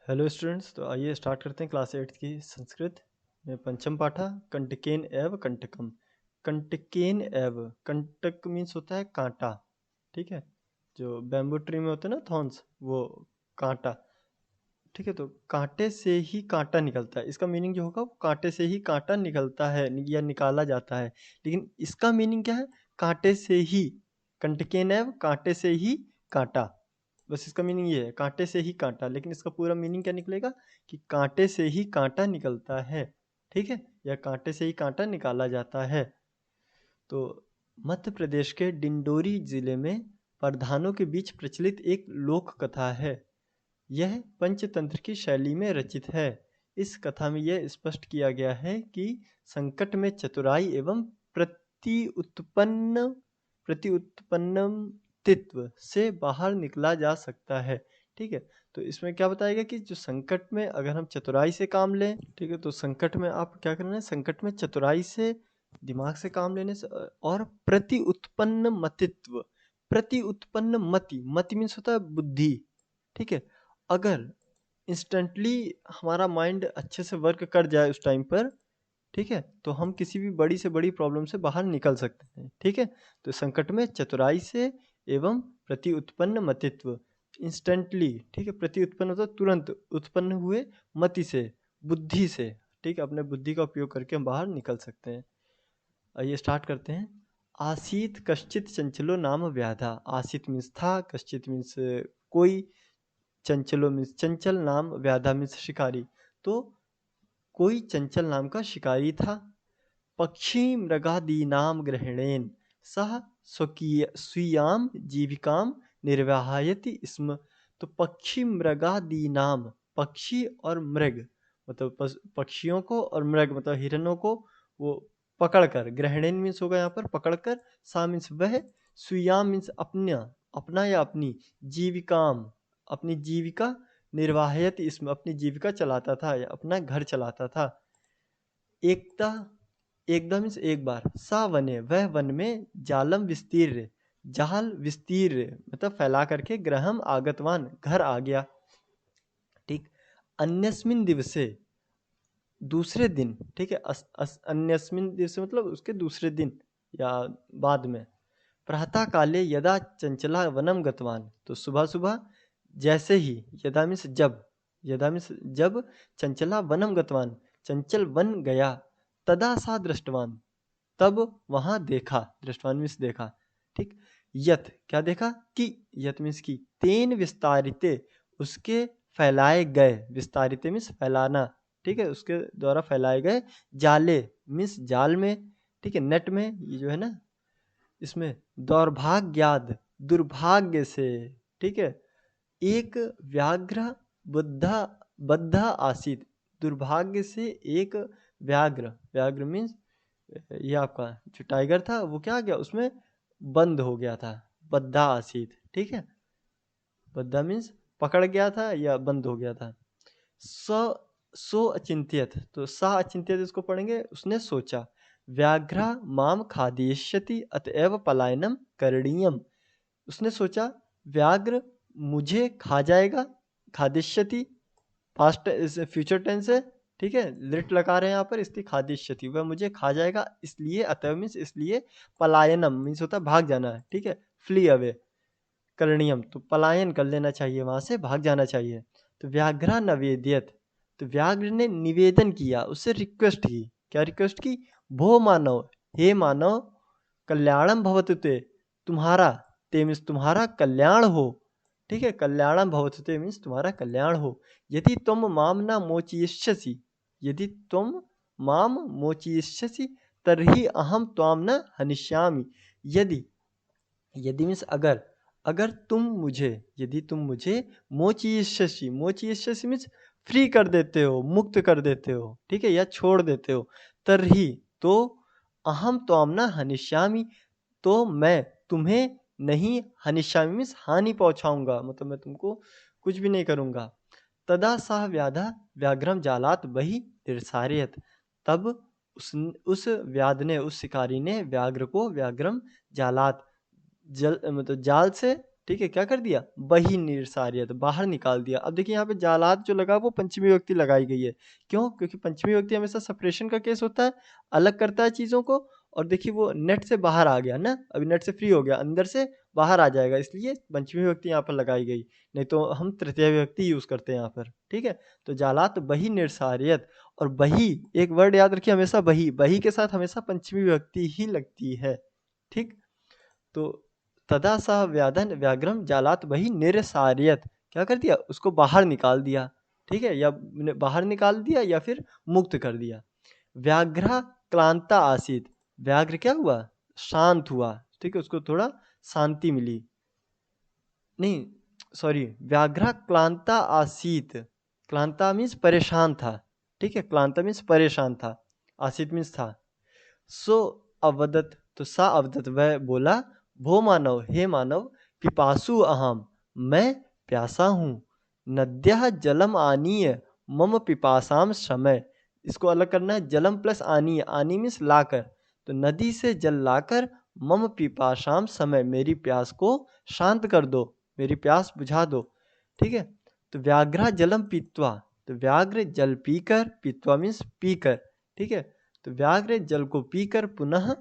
Hello students, तो आइए start करते हैं क्लास 8 की संस्कृत में पंचम पाठा कंटकेन एव कंटकम। कंटकेन एव, कंटक मीन्स होता है कांटा, ठीक है। जो बैम्बू ट्री में होते हैं ना थॉर्न्स, वो कांटा, ठीक है। तो कांटे से ही कांटा निकलता है, इसका मीनिंग जो होगा वो कांटे से ही कांटा निकलता है या निकाला जाता है। लेकिन इसका मीनिंग क्या है? कांटे से ही, कंटकेन एव कांटे से ही कांटा, बस इसका मीनिंग ये है, कांटे से ही कांटा। लेकिन इसका पूरा मीनिंग क्या निकलेगा कि कांटे से ही कांटा निकलता है, ठीक है, या कांटे से ही कांटा निकाला जाता है। तो मध्य प्रदेश के डिंडोरी जिले में प्रधानों के बीच प्रचलित एक लोक कथा है। यह पंचतंत्र की शैली में रचित है। इस कथा में यह स्पष्ट किया गया है कि संकट में चतुराई एवं प्रति उत्पन्न तित्व से बाहर निकला जा सकता है, ठीक है। तो इसमें क्या बताएगा कि जो संकट में अगर हम चतुराई से काम लें, ठीक है, तो संकट में आप क्या करना है, संकट में चतुराई से, दिमाग से काम लेने से, और प्रति उत्पन्न मतित्व, प्रति उत्पन्न मति मीन्स होता है बुद्धि, ठीक है। अगर इंस्टेंटली हमारा माइंड अच्छे से वर्क कर जाए उस टाइम पर, ठीक है, तो हम किसी भी बड़ी से बड़ी प्रॉब्लम से बाहर निकल सकते हैं, ठीक है। तो संकट में चतुराई से एवं प्रति उत्पन्न मतित्व, इंस्टेंटली, ठीक है, प्रति उत्पन्न होता तुरंत उत्पन्न हुए, मति से, बुद्धि से, ठीक है, अपने बुद्धि का उपयोग करके हम बाहर निकल सकते हैं। आइए स्टार्ट करते हैं। आसीत कश्चित चंचलो नाम व्याधा। आसीत मीन्स था, कश्चित मीन्स कोई, चंचलो मीन्स चंचल, नाम व्याधा मीन्स शिकारी। तो कोई चंचल नाम का शिकारी था। पक्षी मृगादीनाम ग्रहणेन सह स्वकीय स्वीयाम जीविकाम निर्वाहयति स्म। तो पक्षी मृगादीनाम, पक्षी और मृग मतलब पक्षियों को, और मृग मतलब हिरणों को वो पकड़कर, ग्रहणेन मीन्स होगा यहाँ पर पकड़कर, सा मीन्स वह, स्वीयाम मीन्स अपना, अपना या अपनी, जीविकाम अपनी जीविका, निर्वाहयत इसमें अपनी जीविका चलाता था या अपना घर चलाता था। एकता, एकदम मीन्स एक बार, सा वने वह वन में, जालम विस्तीर्य, जाल विस्तीर्य मतलब फैला करके, ग्रहम आगतवान घर आ गया, ठीक। अन्यस्मिन दिवसे दूसरे दिन, ठीक है, अन्यस्मिन दिवसे मतलब उसके दूसरे दिन या बाद में। प्रातः काले यदा चंचला वनम गतवान, तो सुबह सुबह जैसे ही, यदा मीन्स जब, यदा मीन्स जब, चंचला वनम गतवान चंचल वन गया, तदा सा दृष्टवान तब वहां देखा, दृष्टवान मीन्स देखा, ठीक। यत क्या देखा कि, यत मीन्स की, तेन विस्तारिते उसके फैलाए गए, विस्तारिते मीन्स फैलाना, ठीक है, उसके द्वारा फैलाए गए, जाले मीन्स जाल में, ठीक है, नेट में, ये जो है ना, इसमें दौर्भाग्याद दुर्भाग्य से, ठीक है, एक व्याघ्र बुद्धा बद्धा आसित, दुर्भाग्य से एक व्याघ्र, व्याघ्र मीन्स ये आपका जो टाइगर था वो क्या गया, उसमें बंद हो गया था, बद्धा आसित, ठीक है, बद्धा मीन्स पकड़ गया था या बंद हो गया था। स सो अचिंत्यत, तो सा अचिंत्यत इसको पढ़ेंगे, उसने सोचा, व्याघ्र माम खादिष्यति अतएव पलायनम करणीयम। उसने सोचा व्याघ्र मुझे खा जाएगा, खादिष्यति पास्ट फ्यूचर टेंस है, ठीक है, लिट लगा रहे हैं यहाँ पर, इसलिए खादिष्यति वह मुझे खा जाएगा, इसलिए अतएव मीन्स इसलिए, पलायनम मीन्स होता है भाग जाना है, ठीक है, फ्ली अवे, करणीयम तो पलायन कर लेना चाहिए, वहां से भाग जाना चाहिए। तो व्याघ्र नवेद्यत, तो व्याघ्र ने निवेदन किया, उससे रिक्वेस्ट की, क्या रिक्वेस्ट की, भो मानव, हे मानव, कल्याणम भवतु ते, तुम्हारा, ते मीन्स तुम्हारा कल्याण हो, ठीक है, कल्याणम भवतु ते मीन्स तुम्हारा कल्याण हो। यदि तुम माम न मोचयिष्यसि, यदि तुम माम मोचयिष्यसि तर्हि अहम त्वाम न हनिष्यामि। यदि, यदि मीन्स अगर, अगर तुम मुझे, यदि तुम मुझे मोचयिष्यसि, मोचयिष्यसि मीन्स फ्री कर देते हो, मुक्त कर देते हो, ठीक है, या छोड़ देते हो, तर्हि तो, अहम त्वाम न हनिष्यामि तो मैं तुम्हें नहीं, हनिष्यामि मीन्स हानि पहुंचाऊंगा, मतलब मैं तुमको कुछ भी नहीं करूंगा। तदा सह व्याधा व्याघ्रम जालात बही निर्सारयत, तब उस व्याध ने, उस शिकारी ने व्याघ्र को, व्याघ्रम जालात जल मतलब जाल से ठीक है, क्या कर दिया, बही निर्सार्यत, बाहर निकाल दिया। अब देखिए यहाँ पे जालात जो लगा वो पंचमी विभक्ति लगाई गई है। क्यों? क्योंकि पंचमी विभक्ति हमेशा सेपरेशन का केस होता है, अलग करता है चीज़ों को। और देखिए वो नेट से बाहर आ गया ना, अभी नेट से फ्री हो गया, अंदर से बाहर आ जाएगा, इसलिए पंचमी विभक्ति यहाँ पर लगाई गई। नहीं तो हम तृतीय विभक्ति यूज़ करते हैं यहाँ पर। ठीक है, तो जालात बही निर्सार्यत। और बही, एक वर्ड याद रखिए हमेशा, बही, बही के साथ हमेशा पंचमी विभक्ति ही लगती है। ठीक, तो तदा सह व्याधन व्याघ्रम जालात बही निर्सार्यत, क्या कर दिया, उसको बाहर निकाल दिया। ठीक है, या बाहर निकाल दिया या फिर मुक्त कर दिया। व्याघ्र क्लांता आसीत, व्याघ्र क्या हुआ, शांत हुआ। ठीक है, उसको थोड़ा शांति मिली। नहीं, सॉरी, व्याघ्र क्लांता आसीत, क्लांता मीन्स परेशान था। ठीक है, क्लांता मीन्स परेशान था, आसीत मीन्स था। सो अवदत, तो सा अवदत, वह बोला, भो मानव, हे मानव, पिपासु अहम, मैं प्यासा हूँ। नद्यः जलम आनीय मम पिपासाम शमय, इसको अलग करना है, जलम प्लस आनीय, आनी मीन्स लाकर, तो नदी से जल लाकर मम पिपासाम समय, मेरी प्यास को शांत कर दो, मेरी प्यास बुझा दो। ठीक है, तो व्याघ्र जलम पीत्वा, तो व्याघ्र जल पीकर, पीत्वा मीन्स पीकर। ठीक है, तो व्याघ्र जल को पीकर पुनः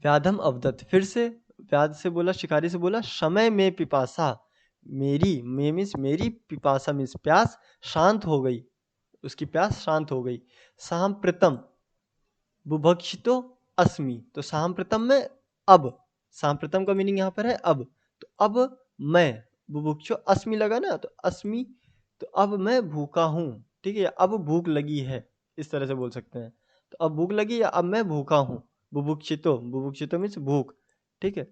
व्याधम अवदत, फिर से व्याध से बोला, शिकारी से बोला, समय में पिपासा, मेरी, में मीन्स मेरी, पिपासा मीन्स प्यास, शांत हो गई, उसकी प्यास शांत हो गई। सांप्रतम बुभक्षितो अस्मि, तो सांप्रतम में अब, सांप्रतम का मीनिंग यहाँ पर है अब, तो अब मैं, बुभुक्षो अस्मि लगा ना, तो अस्मि, तो अब मैं भूखा हूँ। ठीक है, अब भूख लगी है, इस तरह से बोल सकते हैं। तो अब भूख लगी या अब मैं भूखा हूँ, बुभुक्षितो, बुभुक्षितो मीन्स भूख। ठीक है,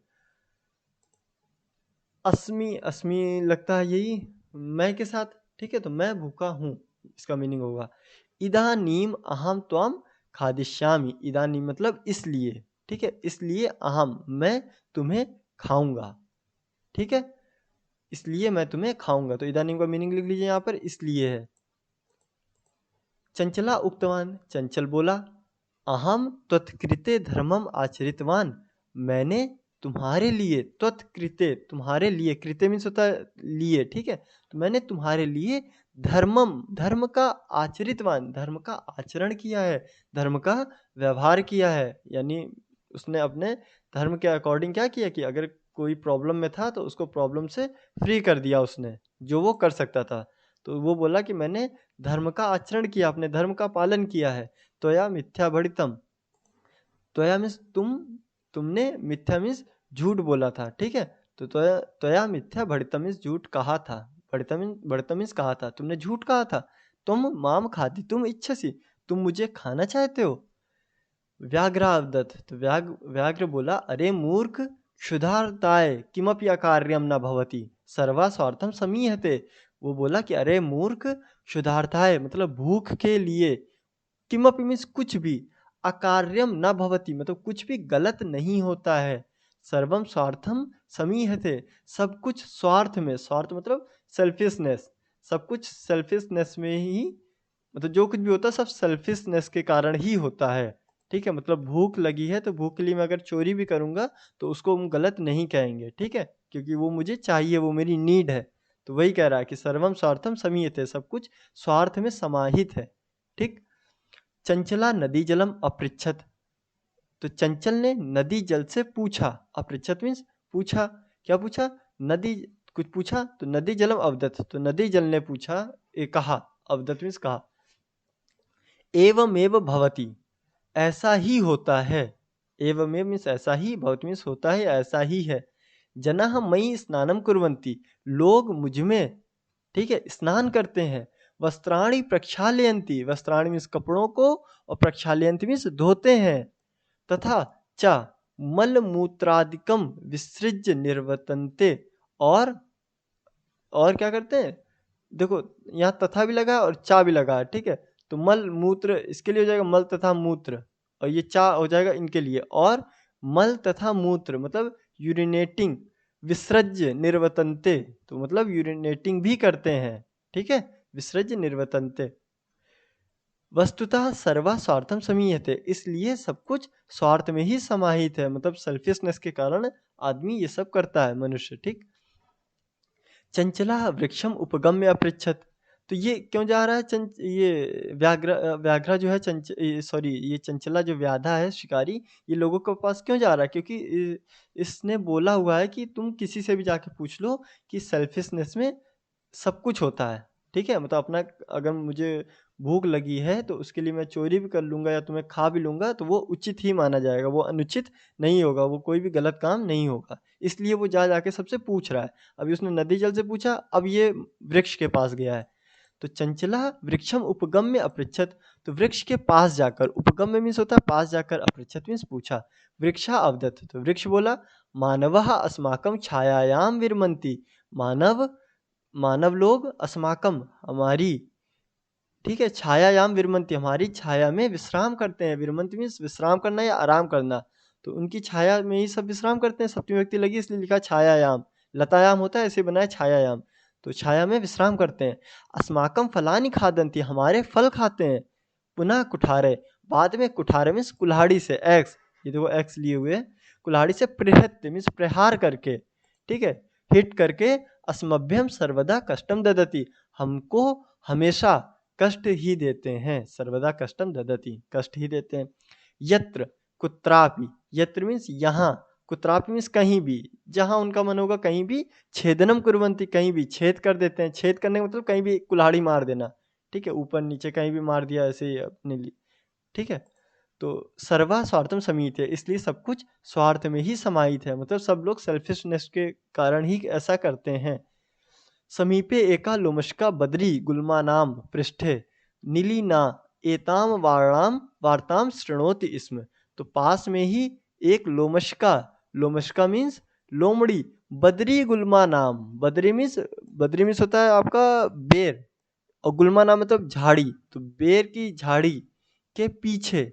अस्मि, अस्मि लगता है यही मैं के साथ। ठीक है, तो मैं भूखा हूँ, इसका मीनिंग होगा इदानीम अहम त्वम खादिष्यामि, इदानीम मतलब इसलिए। ठीक है, इसलिए अहम, मैं तुम्हें खाऊंगा। ठीक है, इसलिए मैं तुम्हें खाऊंगा, तो इदानीम का मीनिंग लिख लीजिए यहाँ पर, इसलिए है। चंचला उक्तवान, चंचल बोला, अहम त्वत्कृते धर्मम आचरितवान, मैंने तुम्हारे लिए, त्वत्कृते तुम्हारे लिए, कृते मीन्स होता है लिए। ठीक है, तो मैंने तुम्हारे लिए धर्मम, धर्म का आचरितवान, धर्म का आचरण किया है, धर्म का व्यवहार किया है। यानी उसने अपने धर्म के अकॉर्डिंग क्या किया कि अगर कोई प्रॉब्लम में था तो उसको प्रॉब्लम से फ्री कर दिया उसने, जो वो कर सकता था। तो वो बोला कि मैंने धर्म का आचरण किया, अपने धर्म का पालन किया है। त्वया मिथ्या भड़ितम, त्वया मीन्स तुमने, मिथ्या मीन्स झूठ बोला था। ठीक है, तो त्वया मिथ्या भड़ितम मीन्स झूठ कहा था, भड़ितम मीन्स कहा था, तुमने झूठ कहा था। तुम माम खाती तुम इच्छसी, तुम मुझे खाना चाहते हो। व्याघ्रावदत, तो व्याघ्र बोला, अरे मूर्ख, क्षुधार्ताय किमपि अकार्यम न भवति सर्वा स्वार्थम समीहते। वो बोला कि अरे मूर्ख, क्षुधार्ताय मतलब भूख के लिए, किमपि मीन्स कुछ भी, अकार्यम न भवति मतलब कुछ भी गलत नहीं होता है, सर्वम स्वार्थम समीहते सब कुछ स्वार्थ में, स्वार्थ मतलब सेल्फिशनेस, सब कुछ सेल्फिशनेस में ही, मतलब जो कुछ भी होता है सब सेल्फिशनेस के कारण ही होता है। ठीक है, मतलब भूख लगी है तो भूख के लिए मैं अगर चोरी भी करूंगा तो उसको हम गलत नहीं कहेंगे। ठीक है, क्योंकि वो मुझे चाहिए, वो मेरी नीड है। तो वही कह रहा है कि सर्वम स्वार्थम समीहते, सब कुछ स्वार्थ में समाहित है। ठीक, चंचला नदी जलम अपृच्छत, तो चंचल ने नदी जल से पूछा, अपृच्छत मीन्स पूछा, क्या पूछा, नदी कुछ पूछा, तो नदी जलम अवदत, तो नदी जल ने पूछा, कहा, अवदत मीन्स कहा, एवमेव भवति, ऐसा ही होता है, एवमेव मीन्स ऐसा ही, भवति मीन्स होता है, ऐसा ही है। जनाः मयि स्नानम कुर्वन्ति, लोग मुझ में, ठीक है, स्नान करते हैं। वस्त्राणि प्रक्षालयन्ति, वस्त्राणि मीन्स कपड़ों को, और प्रक्षालयन्ति मीन्स धोते हैं। तथा च मल मूत्रादिकम विसृज्य निर्वर्तन्ते, और क्या करते हैं, देखो यहाँ तथा भी लगा है और चा भी लगा है। ठीक है, तो मल मूत्र इसके लिए हो जाएगा मल तथा मूत्र, और ये चा हो जाएगा इनके लिए। और मल तथा मूत्र मतलब यूरिनेटिंग, विसर्ज्य निर्वतन्ते, तो मतलब यूरिनेटिंग भी करते हैं। ठीक है, विसर्ज्य निर्वतन्ते, वस्तुतः सर्वा स्वार्थम समीयते, इसलिए सब कुछ स्वार्थ में ही समाहित है, मतलब सेल्फिशनेस के कारण आदमी ये सब करता है, मनुष्य। ठीक। चंचला वृक्षम उपगम्य अपृच्छत, तो ये क्यों जा रहा है ये व्याघ्र जो है सॉरी ये चंचला जो व्याधा है शिकारी, ये लोगों के पास क्यों जा रहा है? क्योंकि इसने बोला हुआ है कि तुम किसी से भी जाके पूछ लो कि सेल्फिशनेस में सब कुछ होता है। ठीक है, मतलब अपना, अगर मुझे भूख लगी है तो उसके लिए मैं चोरी भी कर लूंगा या तुम्हें खा भी लूंगा तो वो उचित ही माना जाएगा, वो अनुचित नहीं होगा, वो कोई भी गलत काम नहीं होगा। इसलिए वो जा जाके सबसे पूछ रहा है। अभी उसने नदी जल से पूछा, अब ये वृक्ष के पास गया है। तो चंचला वृक्षम उपगम्य अपृच्छत, तो वृक्ष के पास जाकर, उपगम्य मीन्स होता है पास जाकर, अपृच्छत मीन्स पूछा। वृक्षा अवदत, तो वृक्ष बोला, मानवः अस्माकं छायायां विरमन्ति, मानव मानव लोग, अस्माकम हमारी, ठीक है, छायायाम विरमंती हमारी छाया में विश्राम करते हैं। विरमंती मीन्स विश्राम करना या आराम करना, तो उनकी छाया में ही सब विश्राम करते हैं। सप्तमी व्यक्ति लगी इसलिए लिखा छायायाम, लतायाम होता है ऐसे बनाया छायायाम, तो छाया में विश्राम करते हैं। अस्माकम फलानि खादंती, हमारे फल खाते हैं। पुनः कुठारे, बाद में कुठारे मीन्स कुल्हाड़ी से, एक्स, ये देखो एक्स लिए हुए, कुल्हाड़ी से प्रहृत्य मीन्स प्रहार करके, ठीक है, हिट करके, अस्मभ्यम सर्वदा कष्टम ददति, हमको हमेशा कष्ट ही देते हैं। सर्वदा कष्टम ददति, कष्ट ही देते हैं। यत्र कुत्रापि, यत्र मीन्स यहाँ, कुत्रापि मीन्स कहीं भी, जहाँ उनका मन होगा कहीं भी, छेदनम कुर्वन्ति, कहीं भी छेद कर देते हैं। छेद करने का मतलब कहीं भी कुल्हाड़ी मार देना, ठीक है, ऊपर नीचे कहीं भी मार दिया ऐसे ही अपने लिए, ठीक है। तो सर्वा स्वार्थम समीत है, इसलिए सब कुछ स्वार्थ में ही समाहित है, मतलब सब लोग सेल्फिशनेस के कारण ही ऐसा करते हैं। समीपे एका लोमशका बद्री गुल्मा नाम पृष्ठे नीलिना एताम वार्णाम वार्ताम शृणोति इसमें, तो पास में ही एक लोमशका, लोमशका मीन्स लोमड़ी, बद्री गुल्मा नाम, बद्री मीन्स होता है आपका बेर, और गुल्मा नाम मतलब झाड़ी, तो बेर की झाड़ी के पीछे,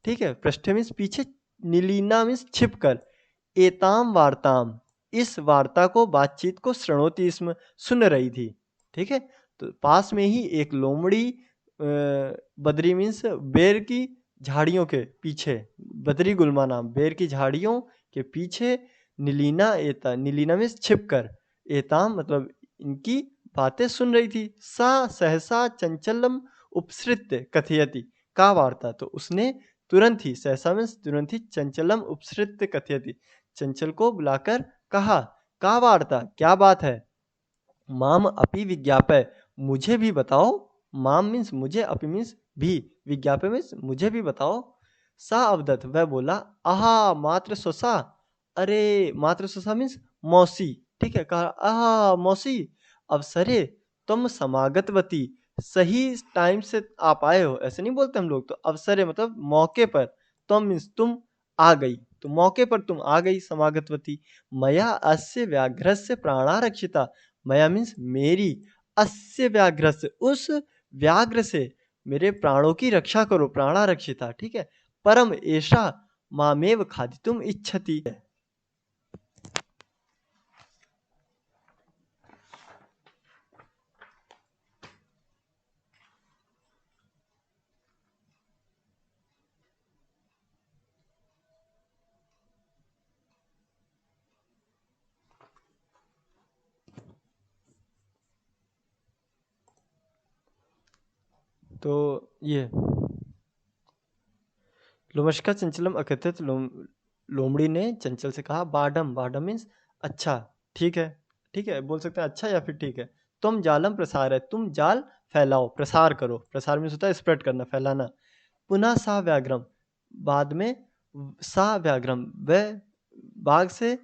ठीक है, पृष्ठे मीन्स पीछे, नीलिना मीन्स छिप कर, एताम वार्ताम इस वार्ता को, बातचीत को, श्रणोती इसमें सुन रही थी, ठीक है। तो पास में ही एक लोमड़ी, बद्री मीन्स बेर की झाड़ियों के पीछे, बद्री गुल्मा नाम बेर की झाड़ियों के पीछे, नीलिना एता, नीलिना मीन्स छिप कर, एताम मतलब इनकी बातें सुन रही थी। सा सहसा चंचलम उपसृत्य कथयति, का वार्ता, तो उसने तुरंत ही, सहसा मीन्स तुरंत ही, चंचलम उपसृत्य कथयति चंचल को बुलाकर कहा, का वार्ता, क्या बात है। माम अपि विज्ञापय, मुझे भी बताओ, माम मीन्स मुझे, अपि मीन्स भी, विज्ञापय मीन्स मुझे भी बताओ। सा अवदत, वह बोला, आहा मात्र सोसा, अरे मात्र सोसा मीन्स मौसी, ठीक है, कहा आहा मौसी, अवसरे तुम समागतवती, सही टाइम से आप आए हो, ऐसे नहीं बोलते हम लोग, तो अवसरे मतलब मौके पर, तुम मीन्स तुम आ गई, तो मौके पर तुम आ गई, समागतवती। मया अस्य व्याघ्रस्य प्राणारक्षिता, मया मीन्स मेरी, अस्य व्याघ्र से, उस व्याघ्र से मेरे प्राणों की रक्षा करो, प्राणारक्षिता, ठीक है। परम ऐसा मामेव खादितुम इच्छति, तो ये लोमशका चंचलम अकथित लोमड़ी ने चंचल से कहा, बाडम, बाडम मीन्स अच्छा, ठीक है, ठीक है, बोल सकते हैं अच्छा या फिर ठीक है। तुम जालम प्रसार है, तुम जाल फैलाओ, प्रसार करो, प्रसार मीन्स होता है स्प्रेड करना, फैलाना। पुनः सा व्याघ्रम, बाद में सा व्याघ्रम, वह बाघ से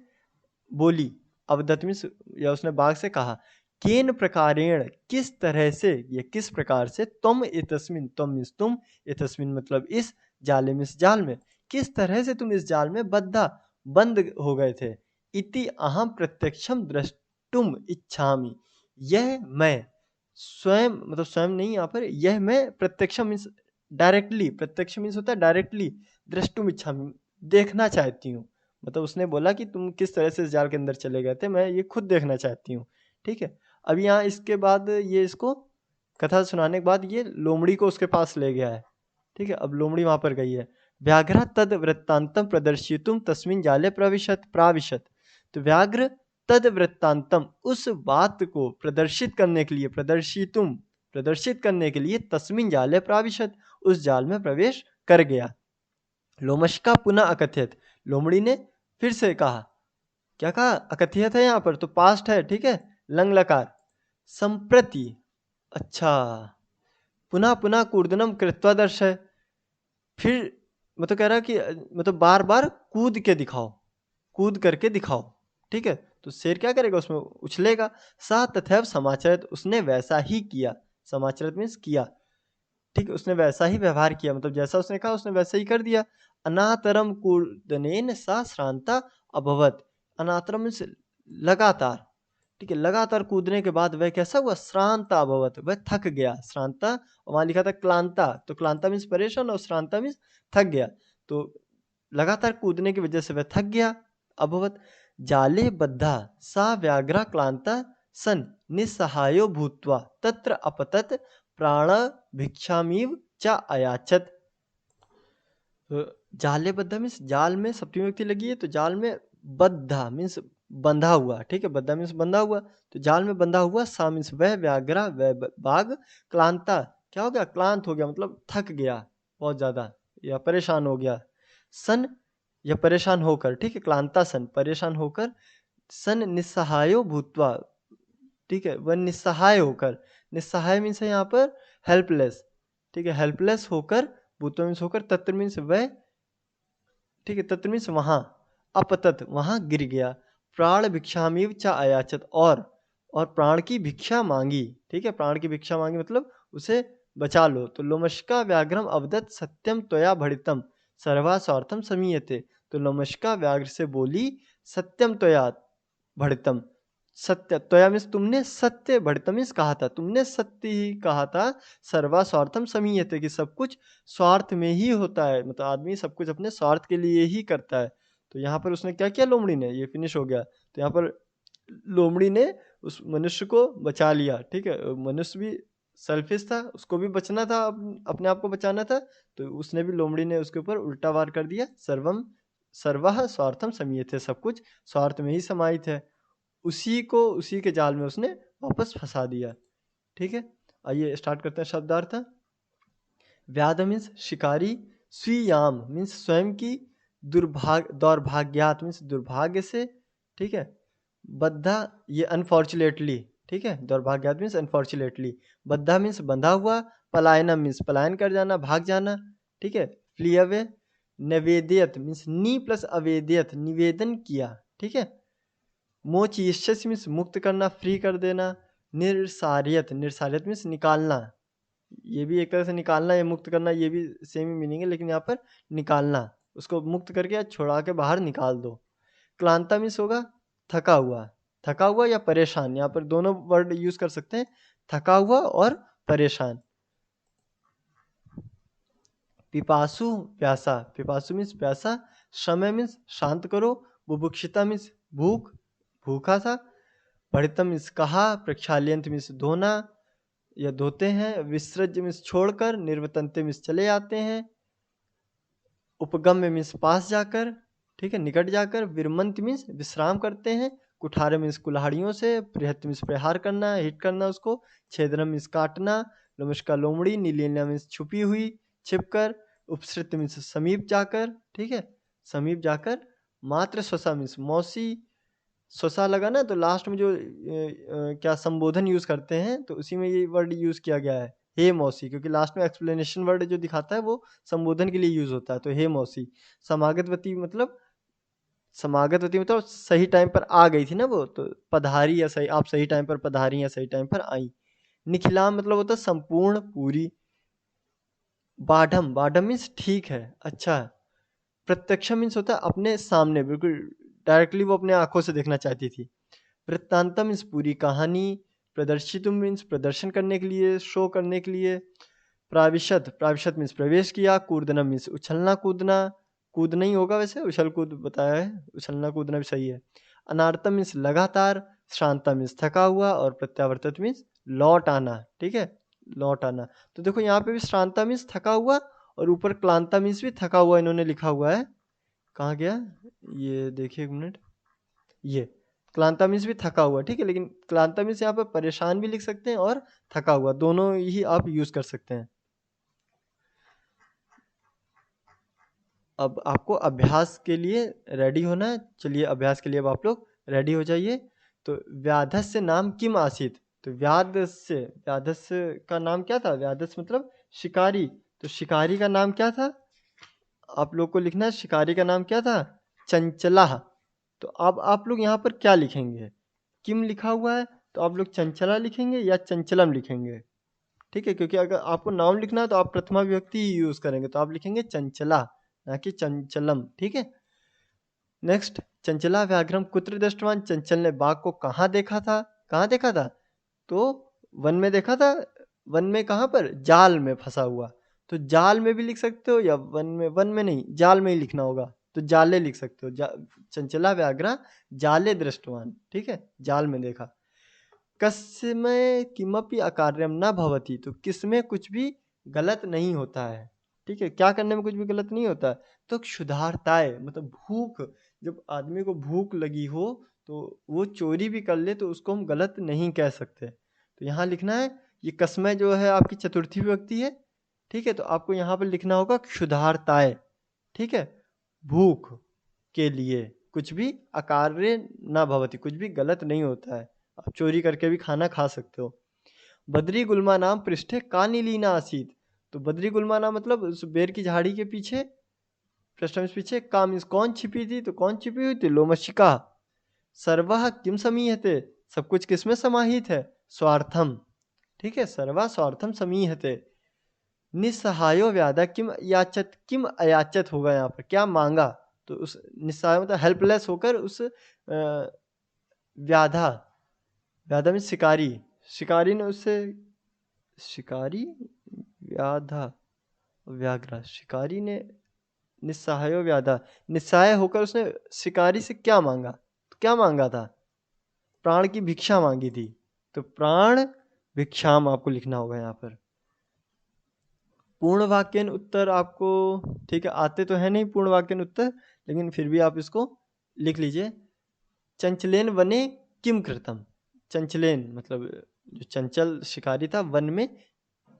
बोली, अवदत मीन्स, या उसने बाघ से कहा, केन प्रकारेण, किस तरह से, ये किस प्रकार से, तुम इतस्मिन, तुम मीन्स तुम, इतस्मिन मतलब इस, जाले मीन्स जाल में, किस तरह से तुम इस जाल में बद्धा, बंद हो गए थे। इति अहम प्रत्यक्षम द्रष्टुम इच्छामि, यह मैं स्वयं, मतलब स्वयं नहीं, यहाँ पर यह मैं प्रत्यक्षम मीन्स डायरेक्टली, प्रत्यक्ष मीन्स होता है डायरेक्टली, द्रष्टुम इच्छामि देखना चाहती हूँ, मतलब उसने बोला कि तुम किस तरह से इस जाल के अंदर चले गए थे, मैं ये खुद देखना चाहती हूँ, ठीक है। अब यहाँ इसके बाद ये इसको कथा सुनाने के बाद ये लोमड़ी को उसके पास ले गया है, ठीक है। अब लोमड़ी वहां पर गई है। व्याघ्र तद वृत्तांतम प्रदर्शितुम तस्मिन जाले प्राविशत। तो व्याघ्र तद वृत्तांतम, उस बात को प्रदर्शित करने के लिए, प्रदर्शित करने के लिए तस्मिन जाले प्राविशत, उस जाल में प्रवेश कर गया। लोमशका पुनः अकथयत, लोमड़ी ने फिर से कहा, क्या कहा, अकथयत है यहाँ पर तो पास्ट है, ठीक है, लंग लकार। संप्रति, अच्छा, पुनः पुनः कूर्दनम कृत्वा दर्शय, फिर मतलब कह रहा है कि मतलब बार बार कूद के दिखाओ, कूद करके दिखाओ, ठीक है। तो शेर क्या करेगा, उसमें उछलेगा। सा तथैव समाचरित, उसने वैसा ही किया, समाचरित मीन्स किया, ठीक है, उसने वैसा ही व्यवहार किया, मतलब जैसा उसने कहा उसने वैसा ही कर दिया। अनातरम कूर्दनेन सा श्रांता अभवत, अनातरम मीन्स लगातार, ठीक है, लगातार कूदने के बाद वह कैसा हुआ, श्रांता अभवत, वह थक गया। श्रांता, और वहां लिखा था क्लांता, तो क्लांता मीन्स परेशान और श्रांता मीन्स थक गया। तो लगातार कूदने की वजह से वह थक गया। अभवत जाले बद्धा सा व्याघ्रा क्लांता सन निस्सहायो भूत्वा तत्र अपतत प्राण भिक्षामीव च अयाचत। तो जाले बद्धा मीन्स जाल में सप्तमी विभक्ति लगी है, तो जाल में बद्धा मीन्स बंधा हुआ, ठीक है, बद्धा मीन्स बंधा हुआ, तो जाल में बंधा हुआ। सा मीन्स वह व्याघ्रा, वह बाघ। क्लांता क्या हो गया, क्लांत हो गया, मतलब थक गया बहुत ज्यादा या परेशान हो गया। सन या परेशान होकर, ठीक है, क्लांता सन परेशान होकर। सन निस्सहायो भूत्वा, ठीक है, वह निस्सहाय होकर, निस्सहाय मीन्स है यहाँ पर हेल्पलेस, ठीक है, हेल्पलेस होकर, भूत्वा मीन्स होकर, तत्र मीन्स वह, ठीक है, तत्र मीन्स वहां, अपतत वहां गिर गया। प्राण भिक्षामीव च अयाचत, और प्राण की भिक्षा मांगी, ठीक है, प्राण की भिक्षा मांगी मतलब उसे बचा लो। तो लोमशका व्याघ्रम अवदत सत्यम त्वया भड़ितम सर्वा स्वार्थम समीयते, तो लोमशका व्याघ्र से बोली, सत्यम त्वया भड़ितम, सत्य त्वया मीन्स तुमने, सत्य भड़ितम मीन्स कहा था, तुमने सत्य ही कहा था। सर्वा स्वार्थम समीयते, कि सब कुछ स्वार्थ में ही होता है, मतलब आदमी सब कुछ अपने स्वार्थ के लिए ही करता है। तो यहाँ पर उसने क्या किया, लोमड़ी ने, ये फिनिश हो गया, तो यहाँ पर लोमड़ी ने उस मनुष्य को बचा लिया, ठीक है, मनुष्य भी सेल्फिश था, उसको भी बचना था, अपने आप को बचाना था, तो उसने भी, लोमड़ी ने उसके ऊपर उल्टा वार कर दिया। सर्वम सर्वः स्वार्थम समीयते, सब कुछ स्वार्थ में ही समाहित है, उसी को उसी के जाल में उसने वापस फंसा दिया, ठीक है। आइए स्टार्ट करते हैं शब्दार्थ। व्याध मीन्स शिकारी, स्वीयाम मीन्स स्वयं की, दौर्भाग्यात मीन्स दुर्भाग्य से, ठीक है। बद्धा ये अनफॉर्चुनेटली, ठीक है, दौर्भाग्यात मीन्स अनफॉर्चुनेटली। बद्धा मीन्स बंधा हुआ। पलायनम मीन्स पलायन कर जाना, भाग जाना, ठीक है, फ्ली अवे। निवेदियत मीन्स नी प्लस अवेदियत, निवेदन किया, ठीक है। मोचीष्यस मीन्स मुक्त करना, फ्री कर देना। निर्सारियत, निर्सारियत मीन्स निकालना, ये भी एक तरह से निकालना या मुक्त करना, ये भी सेम ही मीनिंग है, लेकिन यहाँ पर निकालना, उसको मुक्त करके या छुड़ा के बाहर निकाल दो। क्लांता मीन्स होगा थका हुआ, थका हुआ या परेशान, यहाँ पर दोनों वर्ड यूज कर सकते हैं, थका हुआ और परेशान। पिपासु प्यासा, पिपासु मीन्स प्यासा। समय मीन्स शांत करो। बुभुक्षिता मीन्स भूख, भूखा था। पढ़ितम मीन्स कहा। प्रक्षाल्यंत मीन्स धोना या धोते हैं। विसृज्य मीन्स छोड़कर। निर्वतंते मीन्स चले आते हैं। उपगम्य मीन्स पास जाकर, ठीक है, निकट जाकर। विरमंत मीन्स विश्राम करते हैं। कुठार मीन्स कुल्हाड़ियों से। बृहत मीन्स प्रहार करना, हिट करना उसको। छेदनम मीन्स काटना। लोमशका लोमड़ी। नीलिना मीन्स छुपी हुई, छिपकर। उपसृत मीन्स समीप जाकर, ठीक है, समीप जाकर। मात्र स्वसा मीन्स मौसी। स्वसा लगा ना तो लास्ट में जो क्या संबोधन यूज करते हैं, तो उसी में ये वर्ड यूज किया गया है, हे मौसी, क्योंकि लास्ट में एक्सप्लेनेशन वर्ड जो दिखाता है वो संबोधन के लिए यूज होता है, तो हे मौसी। समागतवती मतलब, समागतवती मतलब सही टाइम पर आ गई थी ना वो, तो पधारी या सही, आप सही टाइम पर पधारी या सही टाइम पर आई। निखिलाम मतलब होता है संपूर्ण, पूरी। बाढ़म, बाढ़म मीन्स ठीक है, अच्छा है। प्रत्यक्ष मीन्स होता है अपने सामने, बिल्कुल डायरेक्टली वो अपने आंखों से देखना चाहती थी। वृत्तांतम मीन्स पूरी कहानी। प्रदर्शितुम मीन्स प्रदर्शन करने के लिए, शो करने के लिए। प्राविशत, प्राविशत मीन्स प्रवेश किया। कूर्दनम मीन्स उछलना कूदना, कूदना ही होगा वैसे, उछल कूद बताया है, उछलना कूदना भी सही है। अनार्तम मीन्स लगातार। श्रांता मीन्स थका हुआ, और प्रत्यावर्तित मीन्स लौट आना, ठीक है, लौट आना। तो देखो यहाँ पे भी श्रांता मीन्स थका हुआ, और ऊपर क्लांता मीन्स भी थका हुआ इन्होंने लिखा हुआ है। कहाँ गया ये, देखिए एक मिनट, ये क्लांता मीन्स भी थका हुआ, ठीक है, लेकिन क्लांता मीन्स यहाँ पे परेशान भी लिख सकते हैं और थका हुआ, दोनों ही आप यूज कर सकते हैं। अब आपको अभ्यास के लिए रेडी होना है। चलिए अभ्यास के लिए अब आप लोग रेडी हो जाइए। तो व्याधस्य नाम किम आसीत, तो व्याधस्य, व्याधस्य का नाम क्या था? व्याधस्य मतलब शिकारी, तो शिकारी का नाम क्या था? आप लोग को लिखना है शिकारी का नाम क्या था? चंचला। तो अब आप लोग यहाँ पर क्या लिखेंगे? किम लिखा हुआ है, तो आप लोग चंचला लिखेंगे या चंचलम लिखेंगे? ठीक है, क्योंकि अगर आपको नाउन लिखना है तो आप प्रथमा विभक्ति ही यूज करेंगे, तो आप लिखेंगे चंचला, ना कि चंचलम। ठीक है। नेक्स्ट, चंचला व्याघ्रम कुत्र दृष्टवान, चंचल ने बाघ को कहाँ देखा था? कहाँ देखा था? तो वन में देखा था। वन में कहाँ पर? जाल में फंसा हुआ। तो जाल में भी लिख सकते हो, या वन में, वन में नहीं, जाल में ही लिखना होगा, तो जाले लिख सकते हो। चंचला व्याघ्र जाले दृष्टवान, ठीक है, जाल में देखा। कस्मै किमपि अकार्यम न भवति, तो किसमें कुछ भी गलत नहीं होता है। ठीक है, क्या करने में कुछ भी गलत नहीं होता है। तो क्षुधार्ताय मतलब भूख, जब आदमी को भूख लगी हो तो वो चोरी भी कर ले तो उसको हम गलत नहीं कह सकते। तो यहाँ लिखना है, ये कस्मै जो है आपकी चतुर्थी विभक्ति है। ठीक है, तो आपको यहाँ पर लिखना होगा क्षुधार्ताय। ठीक है, भूख के लिए कुछ भी अकार्य ना भवति, कुछ भी गलत नहीं होता है, आप चोरी करके भी खाना खा सकते हो। बद्री गुल्मा नाम पृष्ठे कानिलीना आसीत, तो बद्री गुल्मा नाम मतलब उस बेर की झाड़ी के पीछे, पृष्ठ में पीछे, का मीन्स कौन छिपी थी, तो कौन छिपी हुई थी? लोमशिका। सर्वः किम समीहते, सब कुछ किसमें समाहित है? स्वार्थम। ठीक है, सर्वा स्वार्थम समीहते। निस्सहायो व्याधा किम याचत, किम अयाचत होगा यहाँ पर, क्या मांगा? तो उस निस्सहाय मतलब हेल्पलेस होकर उस व्याधा, व्याधा में शिकारी, शिकारी ने उससे, शिकारी व्याधा, व्याघ्र, शिकारी ने निस्सहायो व्याधा, निस्सहाय होकर उसने शिकारी से क्या मांगा? तो क्या मांगा था? प्राण की भिक्षा मांगी थी। तो प्राण भिक्षाम आपको लिखना होगा यहाँ पर। पूर्ण वाक्यन उत्तर आपको, ठीक है, आते तो है नहीं पूर्ण वाक्यन उत्तर, लेकिन फिर भी आप इसको लिख लीजिए। चंचलेन वने किम कृतम, चंचलेन मतलब जो चंचल शिकारी था वन में